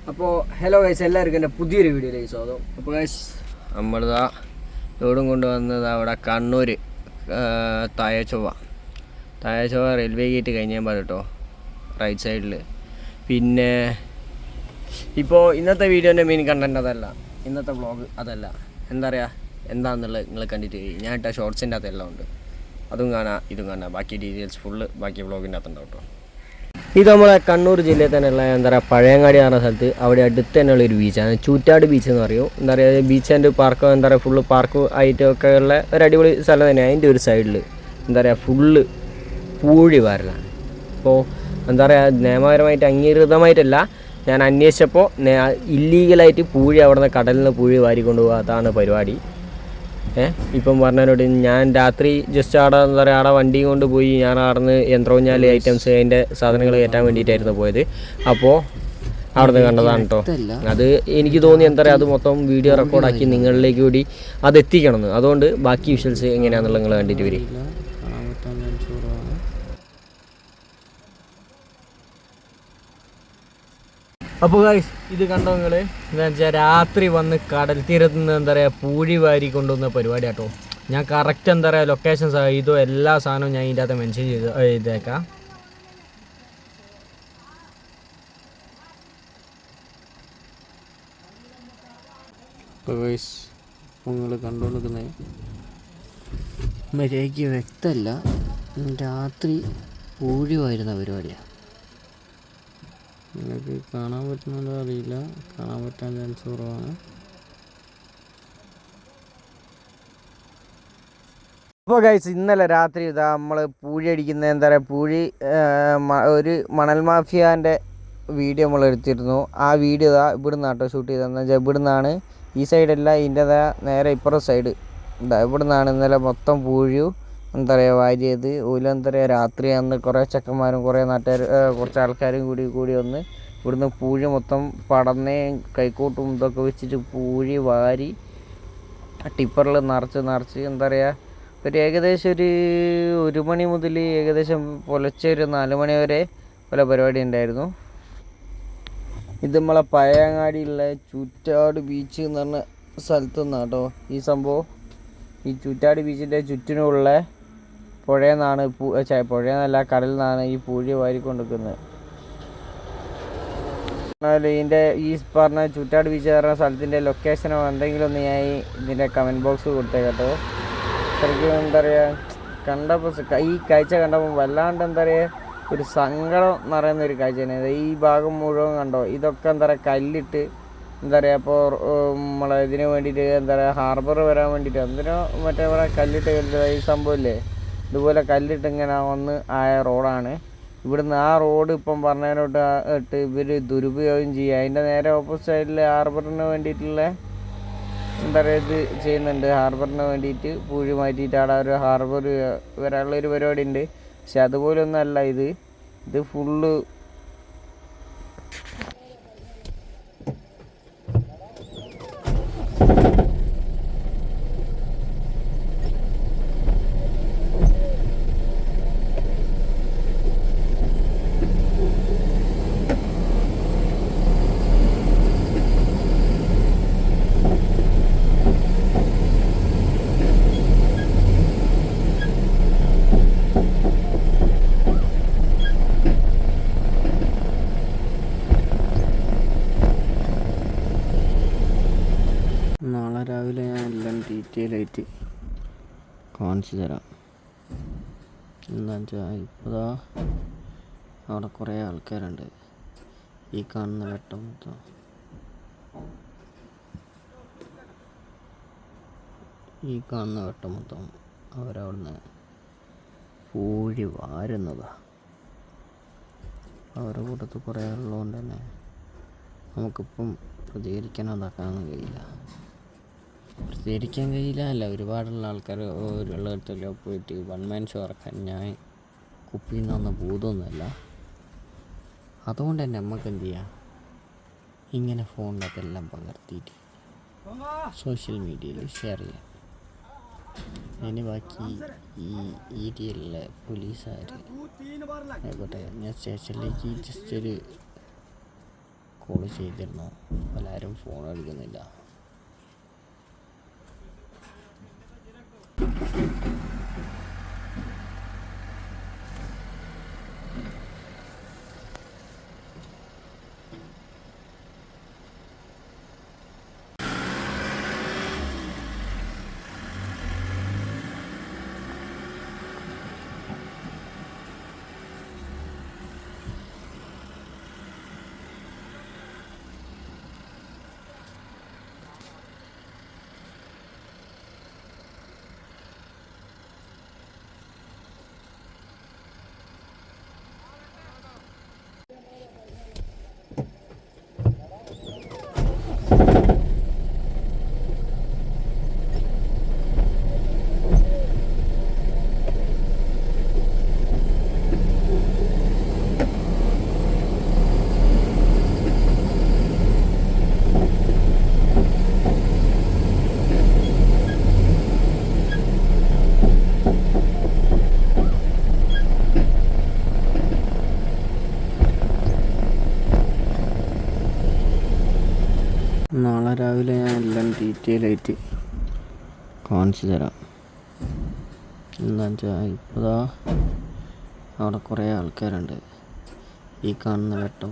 അപ്പോൾ hello guys, എല്ലാവർക്കും എൻ്റെ പുതിയൊരു വീഡിയോയിലേക്ക് സ്വാഗതം. അപ്പോൾ ഗൈസ് നമ്മളിതാ ലോഡും കൊണ്ടുവന്നത് അവിടെ കണ്ണൂർ തായച്ചൊവ്വ റെയിൽവേ ഗേറ്റ് കഴിഞ്ഞാൽ പാട് കേട്ടോ, റൈറ്റ് സൈഡിൽ. പിന്നെ ഇപ്പോൾ ഇന്നത്തെ വീഡിയോൻ്റെ മെയിൻ കണ്ടൻറ്റ് അതല്ല, ഇന്നത്തെ വ്ളോഗ് അതല്ല. എന്താ പറയുക, എന്താണെന്നുള്ളത് നിങ്ങൾ കണ്ടിട്ട് ഞാൻ ഇട്ട ഷോർട്സിൻ്റെ അകത്തെല്ലാം ഉണ്ട്, അതും കാണാം ഇതും കാണാം. ബാക്കി ഡീറ്റെയിൽസ് ഫുള്ള് ബാക്കി വ്ളോഗിൻ്റെ അകത്തുണ്ടാവും കേട്ടോ. ഇത് നമ്മളെ കണ്ണൂർ ജില്ലയിൽ തന്നെയുള്ള എന്താ പറയുക പഴയങ്ങാടി എന്ന് പറഞ്ഞ സ്ഥലത്ത് അവിടെ അടുത്ത് തന്നെയുള്ളൊരു ബീച്ചാണ്, ചൂറ്റാട് ബീച്ച് എന്ന് പറയും. എന്താ പറയുക ബീച്ച് ആൻഡ് പാർക്ക്, എന്താ പറയുക ഫുള്ള് പാർക്ക് ആയിട്ടൊക്കെ ഉള്ള ഒരു അടിപൊളി സ്ഥലം തന്നെയാണ്. അതിൻ്റെ ഒരു സൈഡിൽ എന്താ പറയുക ഫുള്ള് പൂഴി വാരലാണ്. അപ്പോൾ എന്താ പറയുക നിയമപരമായിട്ട് അംഗീകൃതമായിട്ടല്ല, ഞാൻ അന്വേഷിച്ചപ്പോൾ ഇല്ലീഗലായിട്ട് പൂഴി അവിടെ നിന്ന് കടലിൽ നിന്ന് പൂഴി വാരിക്കൊണ്ട് പോകുക, അതാണ് പരിപാടി. ഇപ്പം പറഞ്ഞവരോട് ഞാൻ രാത്രി ജസ്റ്റ് അവിടെ എന്താ പറയുക അവിടെ വണ്ടിയും കൊണ്ട് പോയി, ഞാൻ അവിടെ നിന്ന് യന്ത്രോഞ്ഞാൽ ഐറ്റംസ് അതിൻ്റെ സാധനങ്ങൾ കയറ്റാൻ വേണ്ടിയിട്ടായിരുന്നു പോയത്. അപ്പോൾ അവിടെ നിന്ന് കണ്ടതാണ് കേട്ടോ. അത് എനിക്ക് തോന്നി എന്താ പറയുക അത് മൊത്തം വീഡിയോ റെക്കോർഡാക്കി നിങ്ങളിലേക്ക് കൂടി അത് എത്തിക്കണമെന്ന്. അതുകൊണ്ട് ബാക്കി വിഷ്വൽസ് എങ്ങനെയാണെന്നുള്ളത് നിങ്ങൾ കണ്ടിട്ട് വരും. അപ്പോൾ ഗൈസ് ഇത് കണ്ടോ നിങ്ങൾ, എന്താ വെച്ചാൽ രാത്രി വന്ന് കടൽ തീരത്ത് നിന്ന് എന്താ പറയുക പൂഴി വാരി കൊണ്ടുവന്ന പരിപാടി കേട്ടോ. ഞാൻ കറക്റ്റ് എന്താ പറയുക ലൊക്കേഷൻ ഇതോ എല്ലാ സാധനവും ഞാൻ ഇതിൻ്റെ അകത്ത് മെൻഷൻ ചെയ്തേക്കാം. നിങ്ങൾ കണ്ടുകൊടുക്കുന്നത് മര്യാദയ്ക്ക് വ്യക്തമല്ല, രാത്രി പൂഴി വാരുന്ന പരിപാടിയാണ്. നിങ്ങൾക്ക് കാണാൻ പറ്റുന്നുണ്ടോ അറിയില്ല, കാണാൻ പറ്റാൻ ചാൻസ് കുറവാണ്. അപ്പോൾ ഗൈസ് ഇന്നലെ രാത്രി ഇതാ നമ്മൾ പൂഴി അടിക്കുന്ന എന്താ പറയുക പൂഴി ഒരു മണൽ മാഫിയാൻ്റെ വീഡിയോ നമ്മൾ എടുത്തിരുന്നു. ആ വീഡിയോ ഇതാ ഇവിടുന്ന് കേട്ടോ ഷൂട്ട് ചെയ്തതെന്ന് വെച്ചാൽ ഇവിടുന്നാണ്, ഈ സൈഡല്ല ഇതിൻ്റെതാ നേരെ ഇപ്പുറം സൈഡ് ഇതാ ഇവിടുന്നാണ് ഇന്നലെ മൊത്തം പൂഴിയും എന്താ പറയുക വാരിയത്. ഓല എന്താ പറയുക രാത്രി അന്ന് കുറേ ചെക്കന്മാരും കുറേ നാട്ടുകാർ കുറച്ച് ആൾക്കാരും കൂടി വന്ന് ഇവിടുന്ന് പൂഴി മൊത്തം പടന്നേ കൈക്കോട്ടും ഇതൊക്കെ വെച്ചിട്ട് പൂഴി വാരി ടിപ്പറിൽ നിറച്ച് എന്താ പറയുക ഒരു ഏകദേശം ഒരു മണി മുതൽ ഏകദേശം പുലർച്ചെ ഒരു 4 മണി വരെ പല പരിപാടി ഉണ്ടായിരുന്നു. ഇത് നമ്മളെ പഴയങ്ങാടിയുള്ള ചൂറ്റാട് ബീച്ച് എന്ന് പറഞ്ഞ സ്ഥലത്തു നിന്നാണ് കേട്ടോ ഈ സംഭവം. ഈ ചൂറ്റാട് ബീച്ചിൻ്റെ ചുറ്റിനുമുള്ള പുഴയെന്നാണ് പുഴയെന്നല്ല കടലിൽ നിന്നാണ് ഈ പൂഴി വാരിക്കൊണ്ടിരിക്കുന്നത്. ഇതിൻ്റെ ഈ പറഞ്ഞ ചൂറ്റാട് ബീച്ച് പറഞ്ഞ സ്ഥലത്തിൻ്റെ ലൊക്കേഷനോ എന്തെങ്കിലും ഒന്ന് ഞാൻ ഇതിൻ്റെ കമൻറ്റ് ബോക്സ് കൊടുത്തേ കേട്ടോ. ശരിക്കും എന്താ പറയുക കണ്ടപ്പോൾ ഈ കാഴ്ച കണ്ടപ്പോൾ വല്ലാണ്ട് എന്താ പറയുക ഒരു സങ്കടം നിറയുന്ന ഒരു കാഴ്ച തന്നെ. ഈ ഭാഗം മുഴുവൻ കണ്ടോ, ഇതൊക്കെ എന്താ പറയുക കല്ലിട്ട് എന്താ പറയുക അപ്പോൾ നമ്മളെ ഇതിന് വേണ്ടിയിട്ട് എന്താ പറയുക ഹാർബർ വരാൻ വേണ്ടിയിട്ട് എന്തിനോ മറ്റേ ഇവിടെ കല്ലിട്ട് ഈ സംഭവമില്ലേ, ഇതുപോലെ കല്ലിട്ട് ഇങ്ങനെ വന്ന് ആയ റോഡാണ്. ഇവിടുന്ന് ആ റോഡ് ഇപ്പം പറഞ്ഞതിനോട്ട് ഇട്ട് ഇവർ ദുരുപയോഗം ചെയ്യുക. അതിൻ്റെ നേരെ ഓപ്പോസിറ്റ് സൈഡിൽ ഹാർബറിന് വേണ്ടിയിട്ടുള്ള എന്താ പറയുക ഇത് ചെയ്യുന്നുണ്ട്. ഹാർബറിന് വേണ്ടിയിട്ട് പൂഴി മാറ്റിയിട്ട് അവിടെ ഒരു ഹാർബർ വരാനുള്ളൊരു പരിപാടി ഉണ്ട്. പക്ഷെ അതുപോലൊന്നും അല്ല ഇത് ഫുള്ള് നാളെ രാവിലെ ഞാൻ എല്ലാം ഡീറ്റെയിൽ ആയിട്ട് കാണിച്ചു തരാം. എന്താ വെച്ചാൽ ഇപ്പോഴാ അവിടെ കുറേ ആൾക്കാരുണ്ട്. ഈ കാണുന്ന വെട്ടം മൊത്തം അവരവിടുന്ന് പൂഴി വാരുന്നതാണ്. അവരുടെ കൂട്ടത്തിൽ കുറേ ഉള്ളതുകൊണ്ട് തന്നെ നമുക്കിപ്പം പ്രതികരിക്കാൻ കഴിയില്ല അല്ല, ഒരുപാടുള്ള ആൾക്കാർ ഉള്ളിടത്തെല്ലാം പോയിട്ട് വൺ മാൻ ഷോ ഇറക്കാൻ ഞാൻ കുപ്പിയിൽ നിന്ന് വന്ന ഭൂതമൊന്നുമല്ല. അതുകൊണ്ട് തന്നെ നമുക്ക് എന്ത് ചെയ്യാം, ഇങ്ങനെ ഫോണിനകത്തെല്ലാം പകർത്തിയിട്ട് സോഷ്യൽ മീഡിയയിൽ ഷെയർ ചെയ്യാം. അതിന് ബാക്കി ഈ ഏരിയയിലെ പോലീസുകാർ ആയിക്കോട്ടെ, ഞാൻ സ്റ്റേഷനിലേക്ക് ജസ്റ്റ് ഒരു കോൾ ചെയ്തിരുന്നു, എല്ലാവരും ഫോൺ എടുക്കുന്നില്ല. നാളെ രാവിലെ ഞാൻ എല്ലാം ഡീറ്റെയിൽ ആയിട്ട് കാണിച്ചു തരാം. എന്താണെന്ന് വെച്ചാൽ ഇപ്പോഴാ അവിടെ കുറേ ആൾക്കാരുണ്ട്. ഈ കാണുന്ന വെട്ടം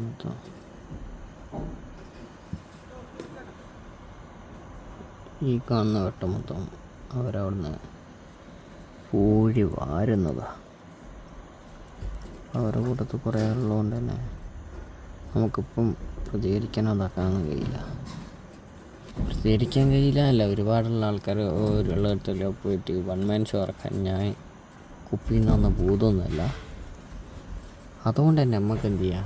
മൊത്തം അവരവിടുന്ന് പൂഴി വാരുന്നതാണ്. അവരുടെ കൂട്ടത്തിൽ കുറേ ഉള്ളതുകൊണ്ട് തന്നെ നമുക്കിപ്പം പ്രതികരിക്കാൻ കഴിയില്ല. അല്ല, ഒരുപാടുള്ള ആൾക്കാർ ഉള്ളിടത്തല്ലോ പോയിട്ട് വൺ മാൻ ഷോ ഇറക്കാൻ ഞാൻ കുപ്പിയിൽ നിന്ന് വന്ന ഭൂതമൊന്നുമല്ല. അതുകൊണ്ട് തന്നെ നമുക്ക് എന്ത് ചെയ്യാം,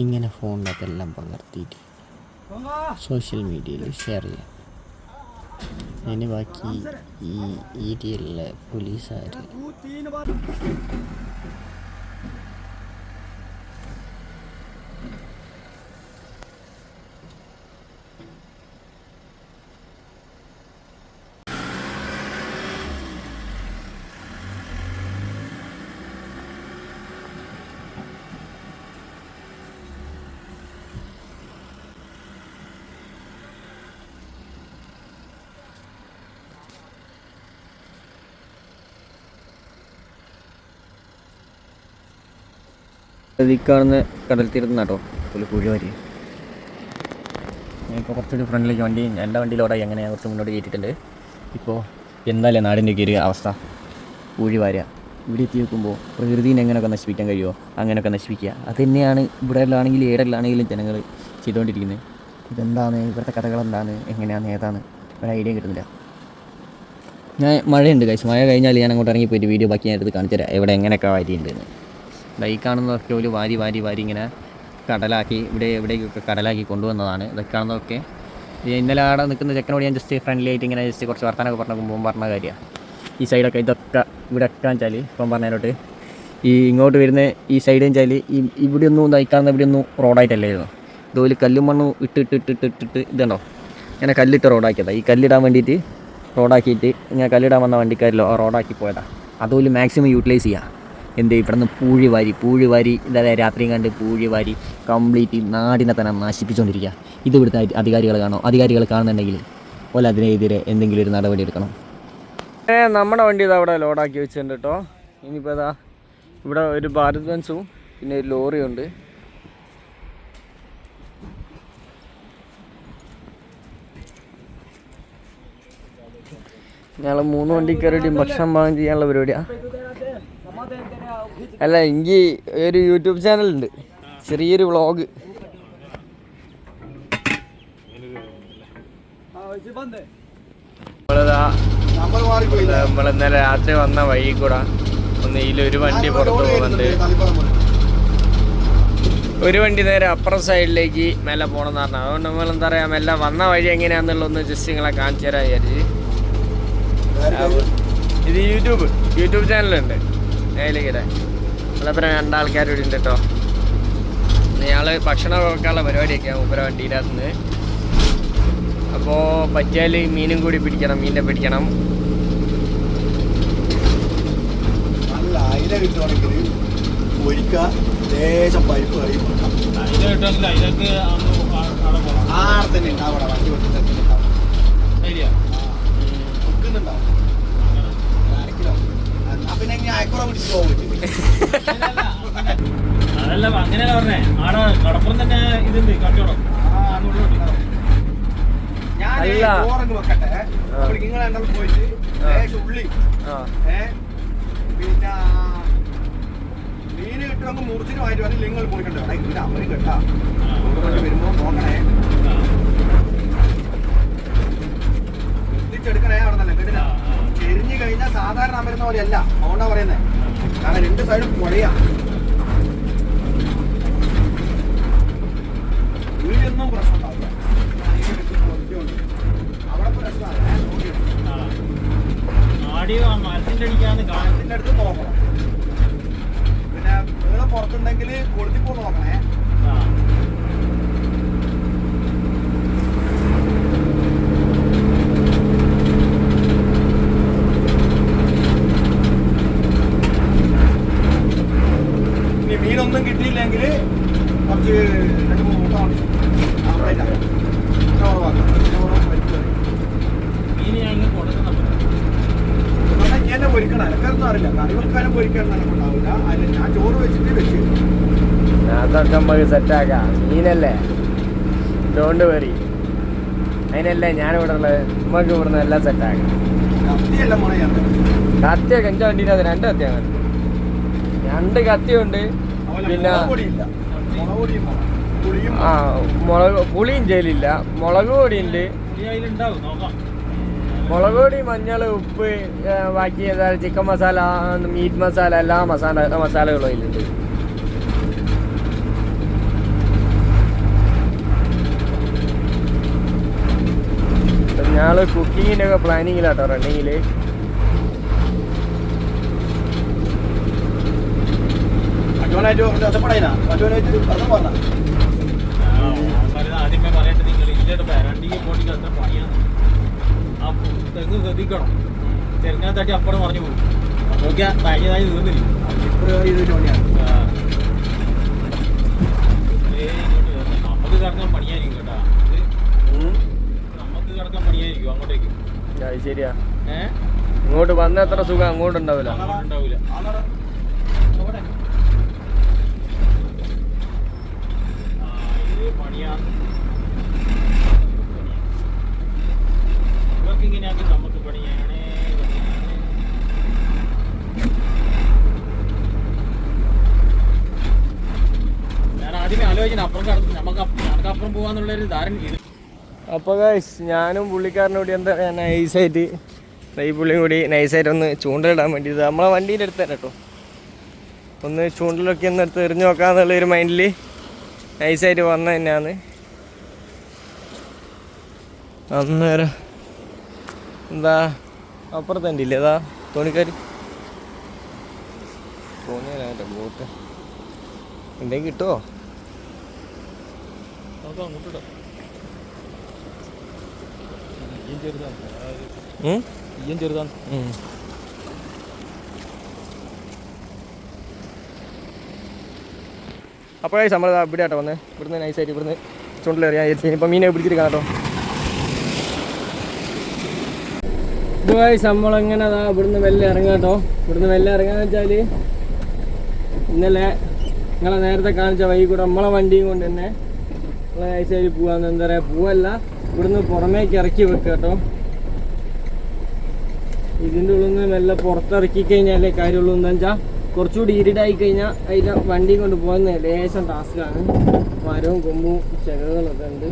ഇങ്ങനെ ഫോണിനകത്തെല്ലാം പകർത്തിയിട്ട് സോഷ്യൽ മീഡിയയിൽ ഷെയർ ചെയ്യാം. അതിന് ബാക്കി ഈ ഏരിയയിലെ പോലീസുകാർ ഈ കാണുന്ന കടൽ തീരത്ത് നിന്നാട്ടോ പുലിപ്പൂഴി വാരി. ഇപ്പോൾ കുറച്ചുകൂടി ഫ്രണ്ടിലേക്ക് വണ്ടി എൻ്റെ വണ്ടിയിലോടെ എങ്ങനെയാണ് കുറച്ച് മുന്നോട്ട് കയറ്റിയിട്ടുണ്ട്. ഇപ്പോൾ എന്തായാലും നാടിൻ്റെയൊക്കെ ഒരു അവസ്ഥ, പൂഴി വാരുക. ഇവിടെ എത്തി നോക്കുമ്പോൾ പ്രകൃതിനെ എങ്ങനെയൊക്കെ നശിപ്പിക്കാൻ കഴിയുമോ അങ്ങനെയൊക്കെ നശിപ്പിക്കുക. അത് തന്നെയാണ് ഇവിടെയുള്ളാണെങ്കിലും ഏടെല്ലാണെങ്കിലും ജനങ്ങൾ ചെയ്തുകൊണ്ടിരിക്കുന്നത്. ഇതെന്താണ്, ഇവിടുത്തെ കഥകൾ എന്താണ്, എങ്ങനെയാണ്, ഏതാണ് ഒരു ഐഡിയ കിട്ടുന്നില്ല. മഴയുണ്ട് ഗൈസ്, മഴ കഴിഞ്ഞാൽ ഞാൻ അങ്ങോട്ട് ഇറങ്ങിപ്പോയിട്ട് വീഡിയോ ബാക്കി ഞാൻ എടുത്ത് കാണിച്ചു തരാം എവിടെ എങ്ങനെയൊക്കെ വാരിയുണ്ടെന്ന്. ഈ കാണുന്നതൊക്കെ ഒരു വാരി ഇങ്ങനെ കടലാക്കി എവിടേക്കൊക്കെ കടലാക്കി കൊണ്ടുവന്നതാണ്. ഇതൊക്കെ കാണുന്നതൊക്കെ ഇന്നലെ അവിടെ നിൽക്കുന്ന ചെക്കനോട് ഞാൻ ജസ്റ്റ് ഫ്രണ്ട്ലി ആയിട്ട് ഇങ്ങനെ ജസ്റ്റ് കുറച്ച് വർത്താനൊക്കെ പറഞ്ഞ കാര്യമാണ്. ഈ സൈഡൊക്കെ ഇതൊക്കെ ഇവിടെ ഒക്കെ വെച്ചാൽ ഇപ്പം പറഞ്ഞതിനോട്ട് ഈ ഇങ്ങോട്ട് വരുന്ന ഈ സൈഡ് വെച്ചാൽ ഇവിടെ ഒന്നും തയ്ക്കാവുന്ന ഇവിടെ ഒന്നും റോഡായിട്ടല്ലായിരുന്നു. ഇതുപോലെ കല്ലും മണ്ണും ഇട്ടിട്ട് ഇതുണ്ടോ ഇങ്ങനെ കല്ലിട്ട് റോഡാക്കിയതാണ്. ഈ കല്ലിടാൻ വേണ്ടിയിട്ട് റോഡാക്കിയിട്ട് ഇങ്ങനെ കല്ലിടാൻ വന്ന വണ്ടിക്കാരിലോ റോഡാക്കി പോയതാണ്. അതുപോലെ മാക്സിമം യൂട്ടിലൈസ് ചെയ്യുക. എന്ത് ഇവിടെ നിന്ന് പൂഴി വാരി ഇതായത് രാത്രിയും കണ്ട് പൂഴി വാരി കംപ്ലീറ്റ് നാടിനെ തന്നെ നശിപ്പിച്ചുകൊണ്ടിരിക്കുക. ഇത് ഇവിടുത്തെ അധികാരികൾ കാണുന്നുണ്ടെങ്കിൽ പോലെ അതിനെതിരെ എന്തെങ്കിലും ഒരു നടപടി എടുക്കണം. നമ്മുടെ വണ്ടി ഇതാ അവിടെ ലോഡാക്കി വെച്ചിട്ടുണ്ട് കേട്ടോ. ഇനിയിപ്പോൾ ഇതാ ഇവിടെ ഒരു ഭാരത് ബെൻസും പിന്നെ ഒരു ലോറിയുണ്ട്. ഞങ്ങൾ 3 വണ്ടിക്കാരുടെയും ഭക്ഷണം പാകം ചെയ്യാനുള്ള പരിപാടിയാണ്. അല്ല, എനിക്ക് ഒരു യൂട്യൂബ് ചാനലുണ്ട്, ചെറിയൊരു വ്ളോഗ്. നമ്മളിന്നലെ രാത്രി വന്ന വഴി കൂടെ ഇതിലൊരു വണ്ടി പുറത്ത് പോകുന്നുണ്ട്. ഒരു വണ്ടി നേരെ അപ്പുറം സൈഡിലേക്ക് മെല്ലെ പോകണമെന്ന് പറഞ്ഞാൽ, അതുകൊണ്ട് നമ്മളെന്താ പറയുക, മെല്ലെ വന്ന വഴി എങ്ങനെയാണെന്നുള്ളതൊന്ന് ജസ്റ്റ് നിങ്ങളെ കാണിച്ചു തരാൻ വിചാരിച്ച്. ഇത് യൂട്യൂബ് ചാനലുണ്ട് അതിലേക്കിടെ. അതേപോലെ 2 ആൾക്കാർ ഇവിടെ ഉണ്ട് കേട്ടോ. ഞങ്ങൾ ഭക്ഷണം വെക്കാനുള്ള പരിപാടിയൊക്കെയാണ് മൂപ്പര വണ്ടിയിനകത്തുനിന്ന്. അപ്പോൾ പറ്റിയാൽ മീനും കൂടി പിടിക്കണം, മീനിനെ പിടിക്കണം. പൊരിക്കുക, ലേശം പരിപ്പ് കറി ആടെ തന്നെ ഉണ്ടാവും. വണ്ടി വെക്കുന്നുണ്ടാവും, വെക്കുന്നുണ്ടാവും. അരക്കിലോ എന്നാ പിന്നെ ഇനി അയക്കുറ പിടിച്ച് പോകും. അതല്ല അങ്ങനെയല്ല പറഞ്ഞേ, ആടെ കടപ്പുറം തന്നെ ഇതുണ്ട് കച്ചവടം. ഞാൻ ചോറങ്ങ് വെക്കട്ടെ, നിങ്ങൾ രണ്ടാളും പോയിട്ട് ലേശം ഉള്ളി പിന്നെ മീന് കിട്ടുമെങ്കിൽ മുറിച്ചിട്ട് വാങ്ങിട്ട് വരും. നിങ്ങൾ പോയിട്ടുണ്ട് ഇവിടെ അവര് കേട്ടാ വരുമ്പോ നോക്കണേ, എത്തിച്ചെടുക്കണേ. അവിടെ തന്നെ കേട്ടില്ല, ചെരിഞ്ഞു കഴിഞ്ഞാൽ സാധാരണ അമരുന്ന പോലെയല്ല. അതുകൊണ്ടാ പറയുന്നത്, കാരണം 2 സൈഡും പൊളിയാ. വീടൊന്നും പ്രശ്നം ഉണ്ടാവില്ല. അവിടെ പ്രശ്നമാണ്. മരത്തിന്റെ അടുത്ത് നോക്കണം. പിന്നെ നിങ്ങൾ പുറത്തുണ്ടെങ്കിൽ കൊളുത്തിപ്പോ നോക്കണേ. ഇനി മീനൊന്നും കിട്ടിയില്ലെങ്കിൽ കുറച്ച് 2-3 മുട്ട എന്നെ പൊരിക്കണം. എനക്കൊന്നും അറിയില്ല, കറി വെക്കാനും പൊരിക്കാനും ഉണ്ടാവില്ല. അതിൽ ഞാൻ ചോറ് വെച്ചിട്ട് വെച്ച് അതൊക്കെ നമുക്ക് സെറ്റാക്കാം. മീനല്ലേ, ഡോണ്ട് വെറി. അതിനല്ലേ ഞാനിവിടെ ഉള്ളത്. നമുക്ക് ഇവിടുന്ന് എല്ലാം സെറ്റാക്കാം. കത്തിയല്ല മുളയാണ്. കത്തിയൊക്കെ എൻ്റെ വണ്ടിയിലത് 2 കത്തിയാണ്. 2 കത്തിയുണ്ട്. പിന്നെ പുളിയും ജയിലില്ല, മുളക് പൊടിയുണ്ട്. മുളക് പൊടി, മഞ്ഞൾ, ഉപ്പ്, ബാക്കി എന്താ ചിക്കൻ മസാല, മീറ്റ് മസാല, എല്ലാ മസാലകളും അതിലുണ്ട്. ഞങ്ങൾ കുക്കിങ്ങിൻ്റെ ഒക്കെ പ്ലാനിങ്ങിലാട്ടോ റണ്ണിങ്ങിൽ. ആദ്യമേ പറയട്ടെ, നിങ്ങൾ ഇല്ലയുടെ വരണ്ടിക്ക് പോയിട്ട് അത്ര പണിയാണ്. ആ തെങ്ങ് ശ്രദ്ധിക്കണം, തെരഞ്ഞാൽ തട്ടി അപ്പുറം പറഞ്ഞു പോകും. നോക്കിയാ കഴിഞ്ഞതായി തീർന്നില്ല. നമുക്ക് കിടക്കാൻ പണിയായിരിക്കും കേട്ടാ, നമുക്ക് കിടക്കാൻ പണിയായിരിക്കും അങ്ങോട്ടേക്ക്. ശരിയാ, ഇങ്ങോട്ട് വന്ന അത്ര സുഖം അങ്ങോട്ട് ഉണ്ടാവില്ല. ഉണ്ടാവില്ല. പണിയാണ് ഇവർക്ക് ഇങ്ങനെയാക്കി നമുക്ക് പണിയാണ്. ഞാൻ ആദ്യമേ ആലോചിക്കണം അപ്പുറം കടന്ന് നമുക്കപ്പുറം പോകാന്നുള്ളൊരു ധാരണ. അപ്പോൾ ഗൈസ്, ഞാനും പുള്ളിക്കാരനും കൂടി എന്താ പറയുക, നൈസായിട്ട് ഈ പുള്ളിയും കൂടി നൈസായിട്ട് ഒന്ന് ചൂണ്ടലിടാൻ വേണ്ടിയിട്ട് നമ്മളെ വണ്ടീൻ്റെ അടുത്ത് തന്നെ കേട്ടോ, ഒന്ന് ചൂണ്ടലൊക്കെ ഒന്ന് എടുത്ത് എറിഞ്ഞു നോക്കാമെന്നുള്ളൊരു മൈൻഡിൽ നൈസായിട്ട് വന്ന തന്നെയാണ്. അന്നേരം എന്താ അപ്പുറത്ത് തന്നെ ഇല്ലേ, അതാ തോണിക്കാർ തോന്നിയാലോ ബോട്ട് എന്തെങ്കിലും കിട്ടുമോ അങ്ങോട്ടോ. ചെറുതാണ്. അപ്പോൾ നമ്മൾ ഇവിടെ ആട്ടോ വന്ന് ഇവിടുന്ന് നൈസായിട്ട് ഇവിടുന്ന് ചൂണ്ടിലെറിയാൻ വിചാരിച്ചു. ഇനിയിപ്പോൾ മീനെ പിടിച്ചിരിക്കാം കേട്ടോ. ഇതുമായി നമ്മളെങ്ങനെ അതാ ഇവിടുന്ന് വെല്ലം ഇറങ്ങാം കേട്ടോ. ഇവിടുന്ന് വെല്ലം ഇറങ്ങാന്ന് വെച്ചാൽ ഇന്നലെ നിങ്ങളെ നേരത്തെ കാണിച്ച വഴി കൂടെ നമ്മളെ വണ്ടിയും കൊണ്ട് തന്നെ നമ്മളെ നൈസായിട്ട് പോകാമെന്ന് എന്താ പറയുക, പോവല്ല ഇവിടുന്ന് പുറമേക്ക് ഇറക്കി വെക്കുക കേട്ടോ. ഇതിൻ്റെ ഉള്ളിൽ നിന്ന് മെല്ലെ പുറത്തിറക്കി കഴിഞ്ഞാലേ കാര്യമുള്ളൂ. എന്താ വെച്ചാൽ കുറച്ചുകൂടി ഇരുടായി കഴിഞ്ഞാൽ അതിൻ്റെ വണ്ടി കൊണ്ട് പോകുന്ന ലേശം ടാസ്ക്കാണ്. മരവും കൊമ്പും ചെകകളൊക്കെ ഉണ്ട്.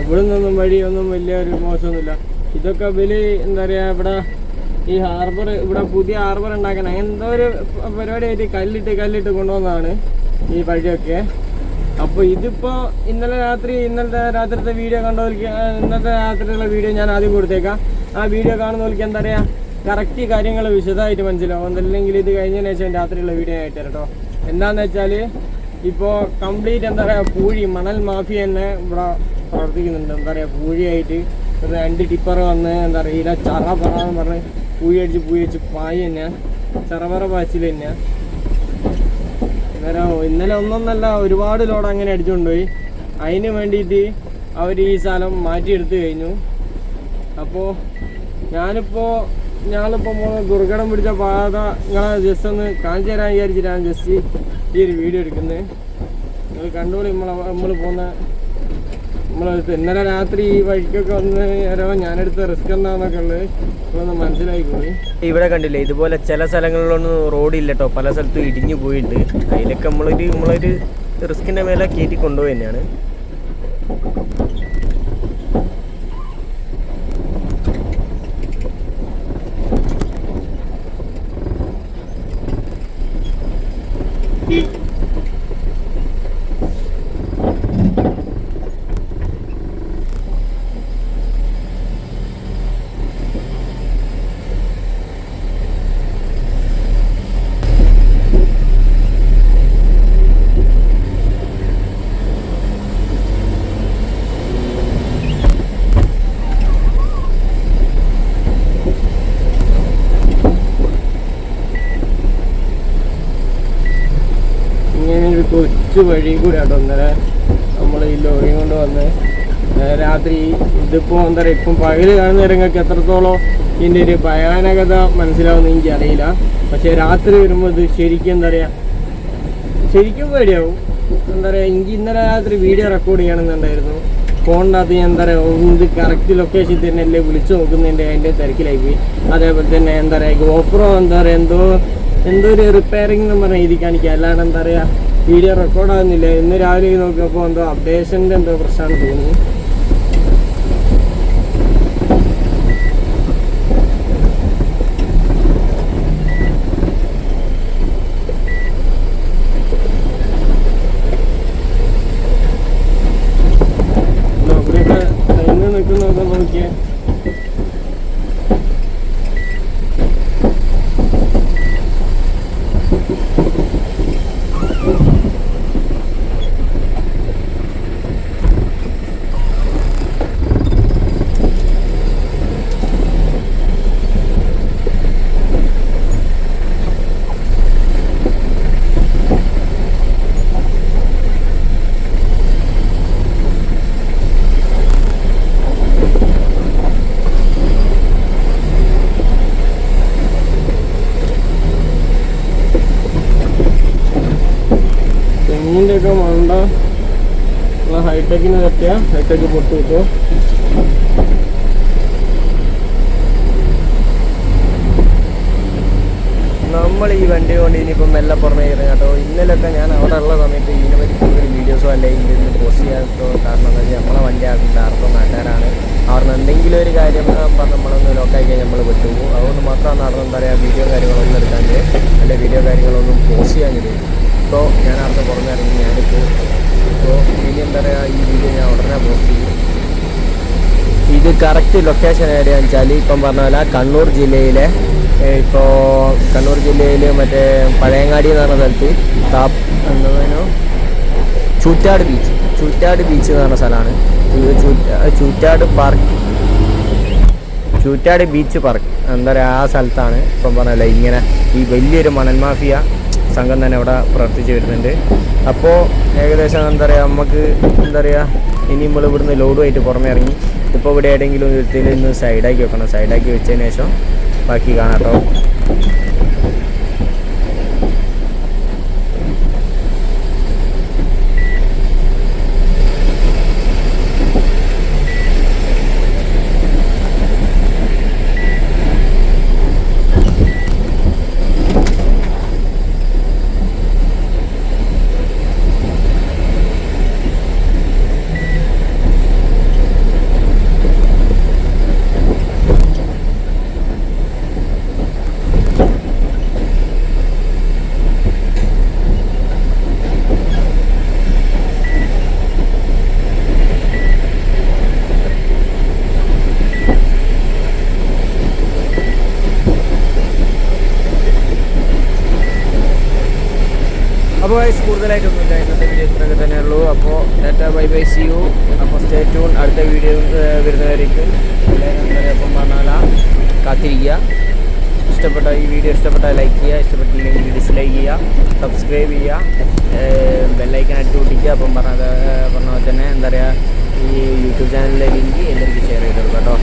ഇവിടെ നിന്നൊന്നും വഴിയൊന്നും വലിയൊരു മോശമൊന്നുമില്ല. ഇതൊക്കെ വലിയ എന്താ പറയുക, ഇവിടെ ഈ ഹാർബർ, ഇവിടെ പുതിയ ഹാർബർ ഉണ്ടാക്കാൻ അങ്ങനെ എന്തോ ഒരു പരിപാടിയായിട്ട് കല്ലിട്ട് കൊണ്ടുവന്നതാണ് ഈ വഴിയൊക്കെ. അപ്പോൾ ഇതിപ്പോൾ ഇന്നലത്തെ രാത്രിത്തെ വീഡിയോ കണ്ടവർക്ക് ഇന്നത്തെ രാത്രിയുള്ള വീഡിയോ ഞാൻ ആദ്യം കൊടുത്തേക്കാം. ആ വീഡിയോ കാണുന്നവർക്ക് എന്താ പറയുക കറക്റ്റ് കാര്യങ്ങൾ വിശദമായിട്ട് മനസ്സിലാവും. അതല്ലെങ്കിൽ ഇത് കഴിഞ്ഞതിന് ശേഷം രാത്രിയുള്ള വീഡിയോ ആയിട്ട് കേട്ടോ. എന്താണെന്ന് വെച്ചാൽ ഇപ്പോൾ കംപ്ലീറ്റ് എന്താ പറയുക പൂഴി മണൽ മാഫിയ തന്നെ ഇവിടെ പ്രവർത്തിക്കുന്നുണ്ട്. എന്താ പറയുക പൂഴിയായിട്ട് ഒരു 2 ടിപ്പർ വന്ന് എന്താ പറയുക ചറ പറന്ന് പറഞ്ഞ് പൂഴി അടിച്ച് പായി തന്നെ ചറപറ പാച്ചിൽ തന്നെ. ഇന്നലെ ഒന്നൊന്നല്ല ഒരുപാട് ലോഡ് അങ്ങനെ അടിച്ചുകൊണ്ടുപോയി. അതിന് വേണ്ടിയിട്ട് അവർ ഈ സ്ഥലം മാറ്റിയെടുത്ത് കഴിഞ്ഞു. അപ്പോൾ ഞങ്ങളിപ്പോൾ ദുർഘടം പിടിച്ച പാത നിങ്ങളെ ജസ്റ്റ് ഒന്ന് കാണിച്ചു തരാൻ വിചാരിച്ചിട്ടാണ് ജസ്റ്റ് ഈ ഒരു വീഡിയോ എടുക്കുന്നത്. നിങ്ങൾ കണ്ടോളി. നമ്മൾ ഇന്നലെ രാത്രി ഈ വഴിക്കൊക്കെ വന്ന് ഞാനെടുത്ത റിസ്ക് എന്താണെന്നൊക്കെ ഉള്ളത് നിങ്ങളൊന്ന് മനസ്സിലായിക്കോളി. ഇവിടെ കണ്ടില്ലേ ഇതുപോലെ ചില സ്ഥലങ്ങളിലൊന്നും റോഡില്ല കേട്ടോ. പല സ്ഥലത്തും ഇടിഞ്ഞു പോയിട്ട് അതിലൊക്കെ നമ്മളൊരു റിസ്കിൻ്റെ മേലെ കയറ്റി കൊണ്ടുപോയി തന്നെയാണ്. കൊച്ചു വഴി കൂടെ കേട്ടോ ഇന്നലെ നമ്മൾ ഈ ലോറി കൊണ്ട് വന്ന് രാത്രി. ഇതിപ്പോൾ എന്താ പറയുക ഇപ്പം പകല് കാണുന്ന നേരങ്ങൾക്ക് എത്രത്തോളം ഇതിൻ്റെ ഒരു ഭയാനകത മനസ്സിലാവുമെന്ന് എനിക്കറിയില്ല. പക്ഷേ രാത്രി വരുമ്പോൾ ഇത് ശരിക്കും എന്താ പറയുക ശരിക്കും പേടിയാവും. എന്താ പറയുക എനിക്ക് ഇന്നലെ രാത്രി വീഡിയോ റെക്കോർഡ് ചെയ്യണമെന്നുണ്ടായിരുന്നു. ഫോണിനകത്ത് ഞാൻ എന്താ പറയുക ഇത് കറക്റ്റ് ലൊക്കേഷൻ തന്നെ അല്ലേ വിളിച്ചു നോക്കുന്നതിൻ്റെ അതിൻ്റെ തിരക്കിലായി പോയി. അതേപോലെ തന്നെ എന്താ പറയുക ഗോപ്രോ എന്താ പറയുക എന്തോ ഒരു റിപ്പയറിംഗ് എന്ന് പറഞ്ഞ രീതി കാണിക്കുക. അല്ലാണ്ട് എന്താ പറയുക വീഡിയോ റെക്കോർഡാകുന്നില്ല. ഇന്ന് രാവിലെ നോക്കിയപ്പോൾ എന്തോ അപ്ഡേഷൻ്റെ എന്തോ പ്രശ്നമാണെന്ന് തോന്നുന്നു. ഇവിടെയൊക്കെ എങ്ങനെ നിൽക്കുന്നതൊക്കെ നോക്കിയേ. തെങ്ങിൻ്റെയൊക്കെ മണ്ട ഹൈടെക്കിന് പറ്റിയ ഹൈടെക്ക് പൊട്ട് കിട്ടും. നമ്മൾ ഈ വണ്ടി കൊണ്ട് ഇനിയിപ്പം മെല്ലെ പുറമേ കയറുക കേട്ടോ. ഇന്നലെയൊക്കെ ഞാൻ അവിടെ ഉള്ള സമയത്ത് ഇതിനെ പറ്റി കൂടുതൽ വീഡിയോസോ അല്ലെങ്കിൽ ഇതിൽ നിന്ന് പോസ്റ്റ് ചെയ്യാത്തോ കാരണം എന്താ വെച്ചാൽ നമ്മളെ വണ്ടി ആക്കുന്ന ആർക്കോ നാട്ടുകാരാണ്. അവർക്ക് എന്തെങ്കിലും ഒരു കാര്യം നമ്മളൊന്ന് ലോക്കായി കഴിഞ്ഞാൽ നമ്മൾ വിട്ടുപോകും. അതുകൊണ്ട് മാത്രമാണ് അവിടെ എന്താ പറയുക വീഡിയോ കാര്യങ്ങളൊന്നും എടുക്കാണ്ട് അല്ലെങ്കിൽ വീഡിയോ കാര്യങ്ങളൊന്നും പോസ്റ്റ് ചെയ്യാനില്ല. ഇപ്പോൾ ഞാൻ അവിടെ പുറത്തിറങ്ങി ഞാനിപ്പോൾ ഇനി എന്താ പറയുക ഈ വീഡിയോ ഞാൻ ഉടനെ പോസ്റ്റ് ചെയ്യും. ഇത് കറക്റ്റ് ലൊക്കേഷൻ എവിടെയാണെന്ന് വെച്ചാൽ ഇപ്പം പറഞ്ഞ പോലെ കണ്ണൂർ ജില്ലയിലെ കണ്ണൂർ ജില്ലയിൽ മറ്റേ പഴയങ്ങാടി എന്ന് പറഞ്ഞ സ്ഥലത്ത് എന്താ ചൂറ്റാട് ബീച്ച് എന്ന് പറഞ്ഞ സ്ഥലമാണ്. ചൂറ്റാട് ബീച്ച് പാർക്ക് എന്താ പറയുക ആ സ്ഥലത്താണ് ഇപ്പം പറഞ്ഞല്ലേ ഇങ്ങനെ ഈ വലിയൊരു മണൽ മാഫിയ സംഘം തന്നെ ഇവിടെ പ്രവർത്തിച്ച് വരുന്നുണ്ട്. അപ്പോൾ ഏകദേശം എന്താ പറയുക നമുക്ക് എന്താ പറയുക ഇനി നമ്മൾ ഇവിടുന്ന് ലോഡുമായിട്ട് പുറമേ ഇറങ്ങി ഇപ്പോൾ ഇവിടെ ഏതെങ്കിലും വിധത്തിൽ ഇന്ന് സൈഡാക്കി വെക്കണം. സൈഡാക്കി വെച്ചതിന് ശേഷം ബാക്കി കാണാം കേട്ടോ. ഗോയ്സ് കൂടുതലായിട്ടൊന്നുമില്ല, ഇന്നത്തെ വീഡിയോ ഇത്രയൊക്കെ തന്നെ ഉള്ളൂ. അപ്പോൾ ബൈ ബൈ സി യു. അപ്പോൾ സ്റ്റേ ട്യൂൺ. അടുത്ത വീഡിയോ വരുന്നവരേക്കും എല്ലാവരും അപ്പം പറഞ്ഞാൽ കാത്തിരിക്കുക. ഈ വീഡിയോ ഇഷ്ടപ്പെട്ടാൽ ലൈക്ക് ചെയ്യുക, ഇഷ്ടപ്പെട്ടില്ലെങ്കിൽ ഡിസ്ലൈക്ക് ചെയ്യുക, സബ്സ്ക്രൈബ് ചെയ്യുക, ബെല്ലൈക്കൻ അടിച്ചു പൊട്ടിക്കുക. അപ്പം പറഞ്ഞ പോലെ തന്നെ എന്താ പറയുക, ഈ യൂട്യൂബ് ചാനലിലെ ലിങ്ക് എല്ലാവർക്കും ഷെയർ ചെയ്ത് കൊടുക്കാം കേട്ടോ.